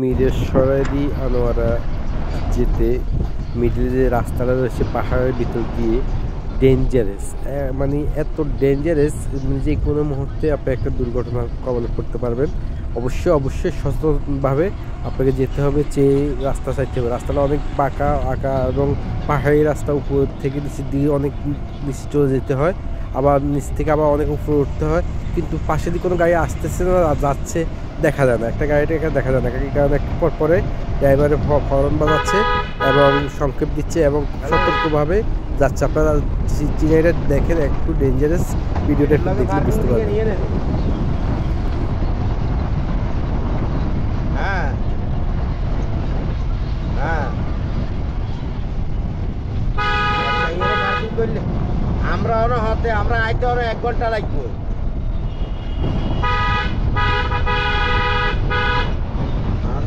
মিরসরাইদি আনোয়ারা যেতে মিডলে যে রাস্তাটা রয়েছে পাহাড়ের ভিতর দিয়ে ডেঞ্জারাস, মানে এত ডেঞ্জারাস যে কোনো মুহূর্তে আপনি একটা দুর্ঘটনা কবলে পড়তে পারবেন। অবশ্যই সচেতনভাবে আপনাকে যেতে হবে, চেয়ে রাস্তা চাইতে হবে। রাস্তাটা অনেক পাকা আঁকা এবং পাহাড়ি রাস্তা, উপর থেকে নিচের দিকে অনেক নিচে চলে যেতে হয়, আবার নিচ থেকে আবার অনেক উপরে উঠতে হয়, কিন্তু পাশে দিয়ে কোনো গাড়ি আসতেছে না, যাচ্ছে দেখা যায় না, একটা গাড়িটা এখানে দেখা যায় না, কারণ একটু পর পরে ড্রাইভারের হর্ন বাজাচ্ছে এবং সংক্ষেপ দিচ্ছে এবং সতর্কভাবে যাচ্ছে। আপনারা চিনাইটা দেখেন, একটু ডেঞ্জারাস, ভিডিওটা একটু দেখলে বুঝতে পারবেন। আমরা আমরা আইতে 1 ঘন্টা লাগবে।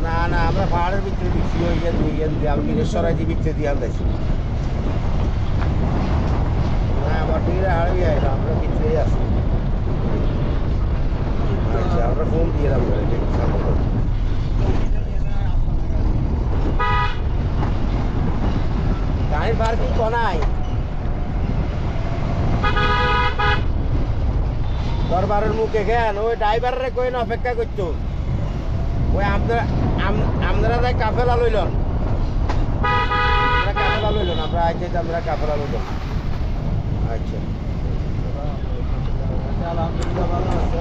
না না, আমরা পাহাড়ের ভিতরে ঢুকছি, আমি মিরেশ্বরাই দিয়ে ভিতরে দিয়ে আনতেছি। না আমার টিকিট হারিয়ে যায় না, আমরা ভিতরেই আছি। আচ্ছা, আমরা ফোন দিয়ে গাড়ির পার্কিং কোনায় দরবারের মুখে কেন ওই ড্রাইভারের কইন অপেক্ষা করতো, ওই আপনারা তাই কাফেলা লইলেন, আমরা আইতে আমরা কাফেলা লইলাম। আচ্ছা, আলহামদুলিল্লাহ ভালো আছে।